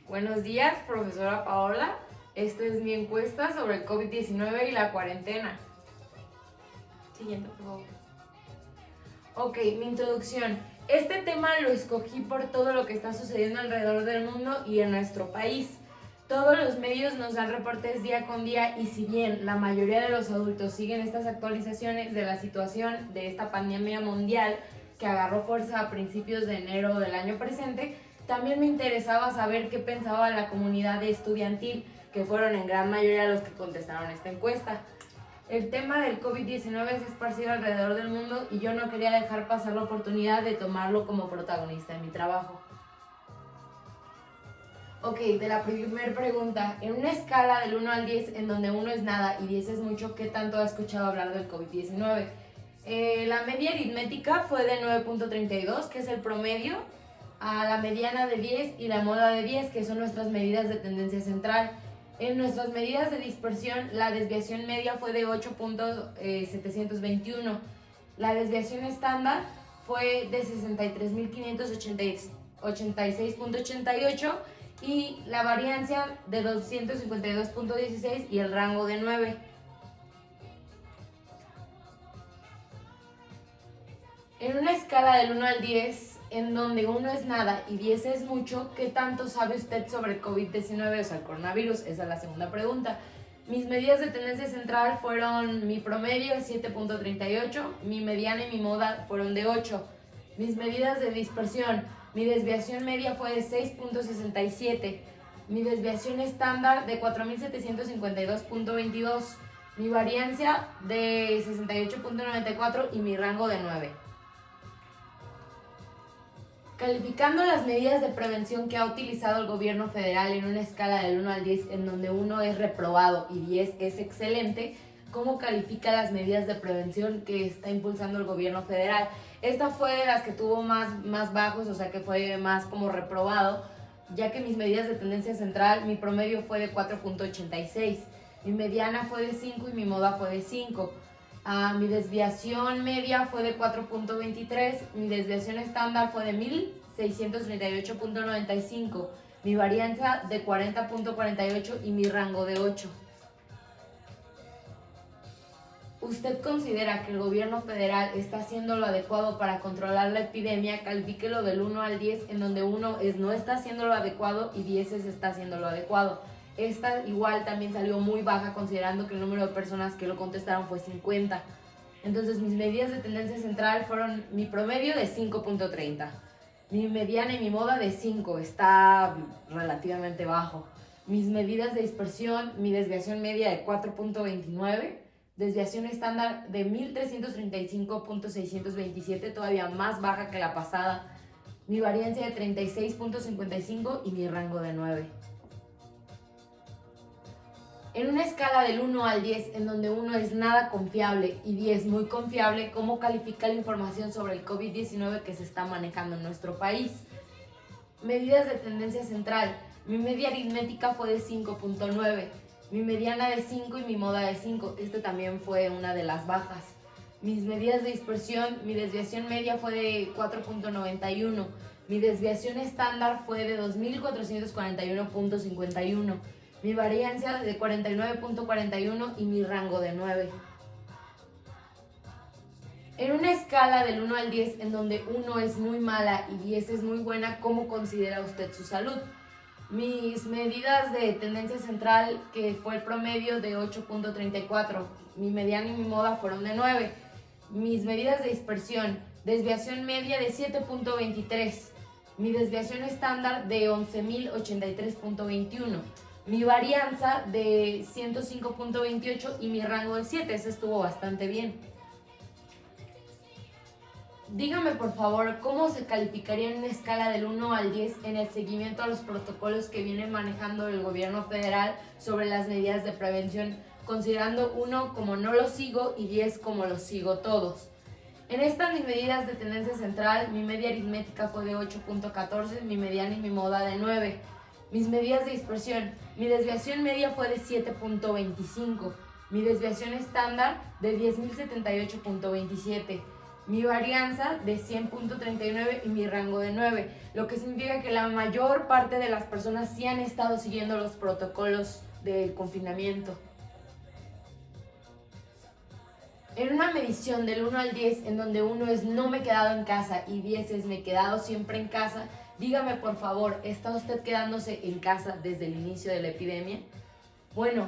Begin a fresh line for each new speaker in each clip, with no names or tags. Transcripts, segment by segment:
Buenos días, profesora Paola. Esta es mi encuesta sobre el COVID-19 y la cuarentena. Siguiente, por favor. Ok, mi introducción. Este tema lo escogí por todo lo que está sucediendo alrededor del mundo y en nuestro país. Todos los medios nos dan reportes día con día y si bien la mayoría de los adultos siguen estas actualizaciones de la situación de esta pandemia mundial que agarró fuerza a principios de enero del año presente, también me interesaba saber qué pensaba la comunidad estudiantil, que fueron en gran mayoría los que contestaron esta encuesta. El tema del COVID-19 es esparcido alrededor del mundo y yo no quería dejar pasar la oportunidad de tomarlo como protagonista en mi trabajo. Ok, de la primera pregunta, en una escala del 1 al 10, en donde 1 es nada y 10 es mucho, ¿qué tanto ha escuchado hablar del COVID-19? La media aritmética fue de 9.32, que es el promedio, a la mediana de 10 y la moda de 10, que son nuestras medidas de tendencia central. En nuestras medidas de dispersión, la desviación media fue de 8.721. La desviación estándar fue de 63.586.88 y la variancia de 252.16 y el rango de 9. En una escala del 1 al 10, en donde 1 es nada y 10 es mucho, ¿qué tanto sabe usted sobre el COVID-19, o sea, el coronavirus? Esa es la segunda pregunta. Mis medidas de tendencia central fueron, mi promedio es 7.38, mi mediana y mi moda fueron de 8. Mis medidas de dispersión, mi desviación media fue de 6.67, mi desviación estándar de 4.752.22, mi variancia de 68.94 y mi rango de 9. Calificando las medidas de prevención que ha utilizado el gobierno federal en una escala del 1 al 10, en donde 1 es reprobado y 10 es excelente, ¿cómo califica las medidas de prevención que está impulsando el gobierno federal? Esta fue de las que tuvo más bajos, o sea que fue más como reprobado, ya que mis medidas de tendencia central, mi promedio fue de 4.86, mi mediana fue de 5 y mi moda fue de 5. Mi desviación media fue de 4.23, mi desviación estándar fue de 1638.95, mi varianza de 40.48 y mi rango de 8. ¿Usted considera que el gobierno federal está haciendo lo adecuado para controlar la epidemia? Califíquelo del 1 al 10, en donde 1 es no está haciendo lo adecuado y 10 es está haciendo lo adecuado. Esta igual también salió muy baja considerando que el número de personas que lo contestaron fue 50. Entonces mis medidas de tendencia central fueron mi promedio de 5.30. Mi mediana y mi moda de 5, está relativamente bajo. Mis medidas de dispersión, mi desviación media de 4.29, desviación estándar de 1335.627, todavía más baja que la pasada. Mi variancia de 36.55 y mi rango de 9. En una escala del 1 al 10, en donde 1 es nada confiable y 10 muy confiable, ¿cómo califica la información sobre el COVID-19 que se está manejando en nuestro país? Medidas de tendencia central. Mi media aritmética fue de 5.9, mi mediana de 5 y mi moda de 5. Este también fue una de las bajas. Mis medidas de dispersión, mi desviación media fue de 4.91, mi desviación estándar fue de 2441.51. Mi variancia de 49.41 y mi rango de 9. En una escala del 1 al 10, en donde 1 es muy mala y 10 es muy buena, ¿cómo considera usted su salud? Mis medidas de tendencia central, que fue el promedio de 8.34, mi mediana y mi moda fueron de 9. Mis medidas de dispersión, desviación media de 7.23, mi desviación estándar de 11.083.21. Mi varianza de 105.28 y mi rango de 7, ese estuvo bastante bien. Dígame por favor, ¿cómo se calificaría en una escala del 1 al 10 en el seguimiento a los protocolos que viene manejando el gobierno federal sobre las medidas de prevención, considerando 1 como no lo sigo y 10 como lo sigo todos? En estas mis medidas de tendencia central, mi media aritmética fue de 8.14, mi mediana y mi moda de 9. Mis medidas de dispersión, mi desviación media fue de 7.25, mi desviación estándar de 10.078.27, mi varianza de 100.39 y mi rango de 9, lo que significa que la mayor parte de las personas sí han estado siguiendo los protocolos del confinamiento. En una medición del 1 al 10, en donde 1 es no me he quedado en casa y 10 es me he quedado siempre en casa, dígame por favor, ¿está usted quedándose en casa desde el inicio de la epidemia? Bueno,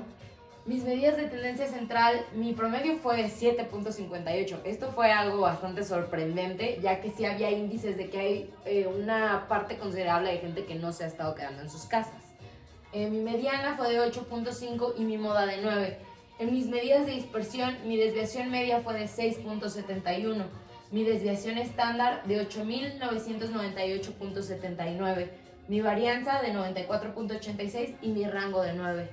mis medidas de tendencia central, mi promedio fue de 7.58. Esto fue algo bastante sorprendente, ya que sí había índices de que hay una parte considerable de gente que no se ha estado quedando en sus casas. Mi mediana fue de 8.5 y mi moda de 9. En mis medidas de dispersión, mi desviación media fue de 6.71, mi desviación estándar de 8.998.79, mi varianza de 94.86 y mi rango de 9.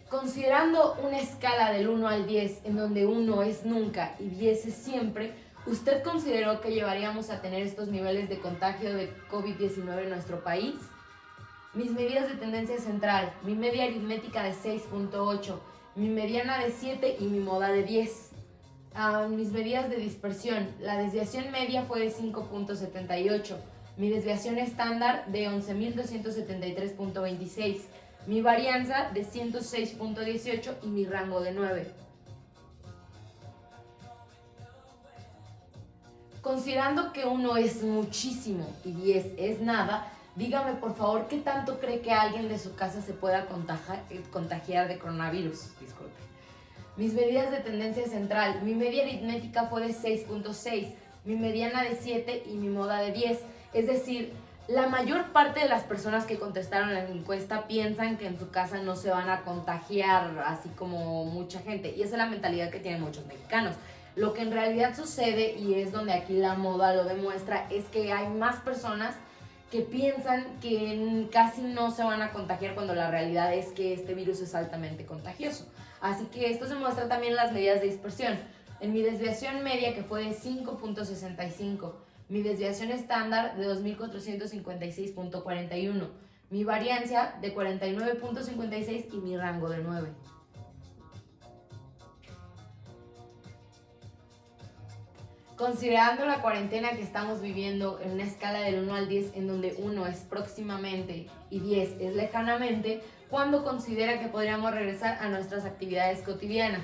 Considerando una escala del 1 al 10, en donde 1 es nunca y 10 es siempre, ¿usted consideró que llegaríamos a tener estos niveles de contagio de COVID-19 en nuestro país? Mis medidas de tendencia central, mi media aritmética de 6.8, mi mediana de 7 y mi moda de 10. Mis medidas de dispersión, la desviación media fue de 5.78, mi desviación estándar de 11.273.26, mi varianza de 106.18 y mi rango de 9. Considerando que 1 es muchísimo y 10 es nada, dígame por favor qué tanto cree que alguien de su casa se pueda contagiar de coronavirus. Disculpe. Mis medidas de tendencia central, mi media aritmética fue de 6.6, mi mediana de 7 y mi moda de 10. Es decir, la mayor parte de las personas que contestaron la encuesta piensan que en su casa no se van a contagiar así como mucha gente. Y esa es la mentalidad que tienen muchos mexicanos. Lo que en realidad sucede, y es donde aquí la moda lo demuestra, es que hay más personas que piensan que casi no se van a contagiar cuando la realidad es que este virus es altamente contagioso. Así que esto se muestra también en las medidas de dispersión. En mi desviación media, que fue de 5.65, mi desviación estándar de 2456.41, mi variancia de 49.56 y mi rango de 9. Considerando la cuarentena que estamos viviendo en una escala del 1 al 10, en donde 1 es próximamente y 10 es lejanamente, ¿cuándo considera que podríamos regresar a nuestras actividades cotidianas?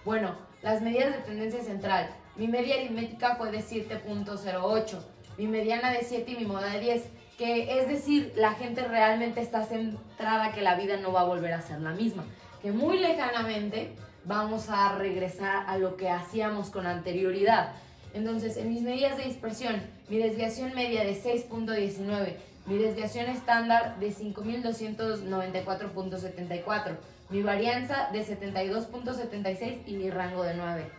Bueno, las medidas de tendencia central. Mi media aritmética fue de 7.08, mi mediana de 7 y mi moda de 10, que es decir, la gente realmente está centrada que la vida no va a volver a ser la misma, que muy lejanamente vamos a regresar a lo que hacíamos con anterioridad. Entonces, en mis medidas de dispersión, mi desviación media de 6.19, mi desviación estándar de 5.294.74, mi varianza de 72.76 y mi rango de 9.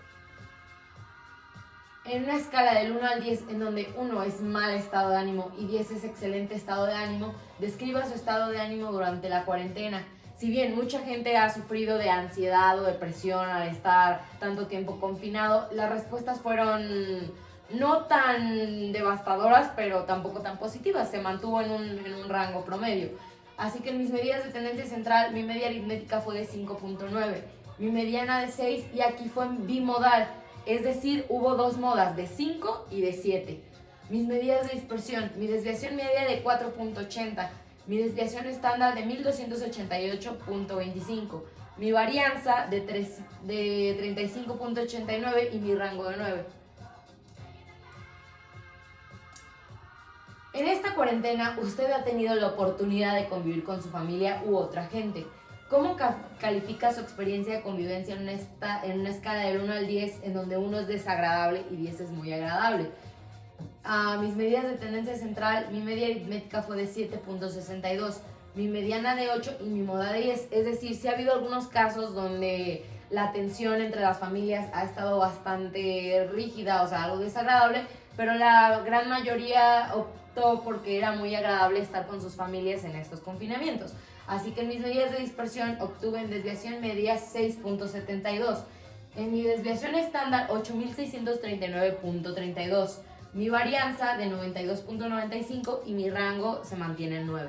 En una escala del 1 al 10, en donde 1 es mal estado de ánimo y 10 es excelente estado de ánimo, describa su estado de ánimo durante la cuarentena. Si bien mucha gente ha sufrido de ansiedad o depresión al estar tanto tiempo confinado, las respuestas fueron no tan devastadoras, pero tampoco tan positivas. Se mantuvo en un rango promedio. Así que en mis medidas de tendencia central, mi media aritmética fue de 5.9, mi mediana de 6 y aquí fue bimodal. Es decir, hubo dos modas, de 5 y de 7. Mis medidas de dispersión, mi desviación media de 4.80, mi desviación estándar de 1288.25, mi varianza de 35.89 y mi rango de 9. En esta cuarentena, usted ha tenido la oportunidad de convivir con su familia u otra gente. ¿Cómo califica su experiencia de convivencia en una escala del 1 al 10, en donde 1 es desagradable y 10 es muy agradable? Mis medidas de tendencia central, mi media aritmética fue de 7.62, mi mediana de 8 y mi moda de 10. Es decir, sí ha habido algunos casos donde la tensión entre las familias ha estado bastante rígida, o sea, algo desagradable, pero la gran mayoría optó porque era muy agradable estar con sus familias en estos confinamientos. Así que en mis medidas de dispersión obtuve en desviación media 6.72, en mi desviación estándar 8639.32, mi varianza de 92.95 y mi rango se mantiene en 9.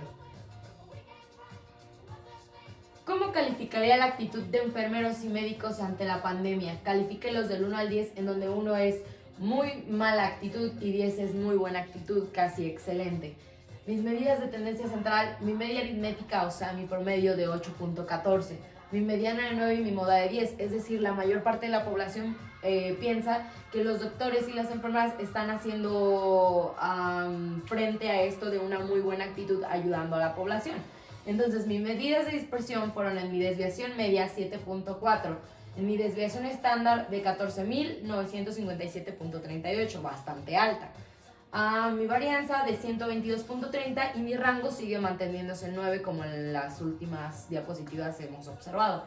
¿Cómo calificaría la actitud de enfermeros y médicos ante la pandemia? Califíquelos del 1 al 10, en donde 1 es muy mala actitud y 10 es muy buena actitud, casi excelente. Mis medidas de tendencia central, mi media aritmética, o sea, mi promedio de 8.14, mi mediana de 9 y mi moda de 10, es decir, la mayor parte de la población piensa que los doctores y las enfermeras están haciendo frente a esto de una muy buena actitud, ayudando a la población. Entonces, mis medidas de dispersión fueron en mi desviación media 7.4, en mi desviación estándar de 14.957.38, bastante alta. Mi varianza de 122.30 y mi rango sigue manteniéndose en 9, como en las últimas diapositivas hemos observado.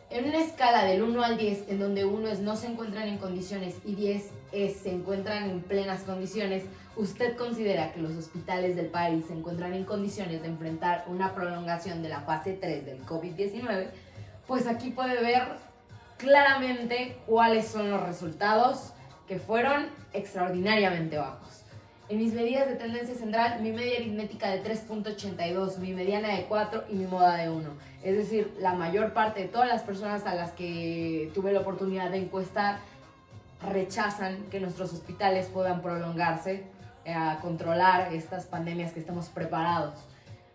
En una escala del 1 al 10, en donde 1 es no se encuentran en condiciones y 10 es se encuentran en plenas condiciones, ¿usted considera que los hospitales del país se encuentran en condiciones de enfrentar una prolongación de la fase 3 del COVID-19? Pues aquí puede ver claramente cuáles son los resultados, que fueron extraordinariamente bajos. En mis medidas de tendencia central, mi media aritmética de 3.82, mi mediana de 4 y mi moda de 1. Es decir, la mayor parte de todas las personas a las que tuve la oportunidad de encuestar rechazan que nuestros hospitales puedan prolongarse a controlar estas pandemias, que estamos preparados.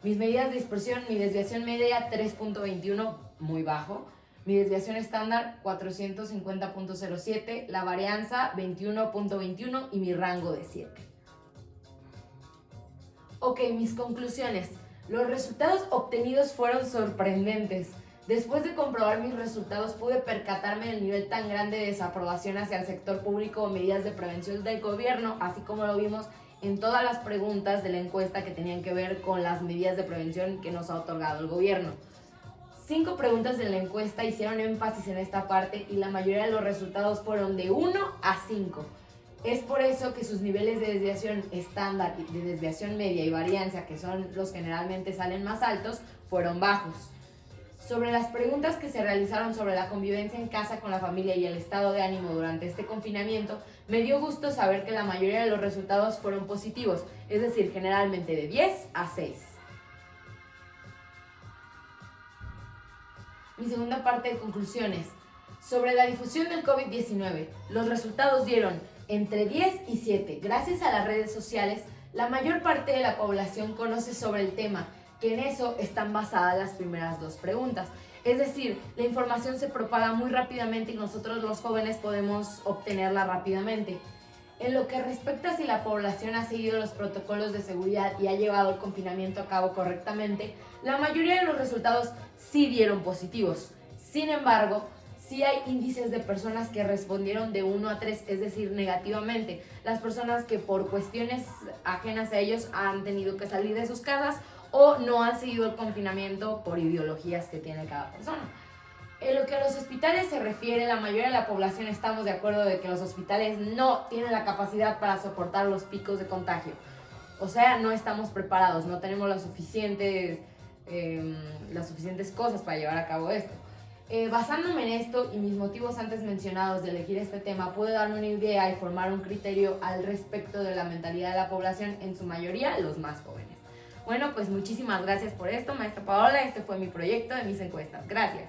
Mis medidas de dispersión, mi desviación media 3.21, muy bajo. Mi desviación estándar 450.07, la varianza 21.21 y mi rango de 7. Ok, mis conclusiones. Los resultados obtenidos fueron sorprendentes. Después de comprobar mis resultados, pude percatarme del nivel tan grande de desaprobación hacia el sector público o medidas de prevención del gobierno, así como lo vimos en todas las preguntas de la encuesta que tenían que ver con las medidas de prevención que nos ha otorgado el gobierno. 5 preguntas de la encuesta hicieron énfasis en esta parte y la mayoría de los resultados fueron de 1 a 5. Es por eso que sus niveles de desviación estándar, de desviación media y varianza, que son los que generalmente salen más altos, fueron bajos. Sobre las preguntas que se realizaron sobre la convivencia en casa con la familia y el estado de ánimo durante este confinamiento, me dio gusto saber que la mayoría de los resultados fueron positivos, es decir, generalmente de 10 a 6. Mi segunda parte de conclusiones. Sobre la difusión del COVID-19, los resultados dieron entre 10 y 7. Gracias a las redes sociales, la mayor parte de la población conoce sobre el tema, que en eso están basadas las primeras 2 preguntas. Es decir, la información se propaga muy rápidamente y nosotros los jóvenes podemos obtenerla rápidamente. En lo que respecta a si la población ha seguido los protocolos de seguridad y ha llevado el confinamiento a cabo correctamente, la mayoría de los resultados sí dieron positivos. Sin embargo, sí hay índices de personas que respondieron de 1 a 3, es decir, negativamente. Las personas que por cuestiones ajenas a ellos han tenido que salir de sus casas o no han seguido el confinamiento por ideologías que tiene cada persona. En lo que a los hospitales se refiere, la mayoría de la población estamos de acuerdo de que los hospitales no tienen la capacidad para soportar los picos de contagio. O sea, no estamos preparados, no tenemos las suficientes cosas para llevar a cabo esto. Basándome en esto y mis motivos antes mencionados de elegir este tema, puedo darme una idea y formar un criterio al respecto de la mentalidad de la población, en su mayoría los más jóvenes. Bueno, pues muchísimas gracias por esto, maestra Paola. Este fue mi proyecto de mis encuestas. Gracias.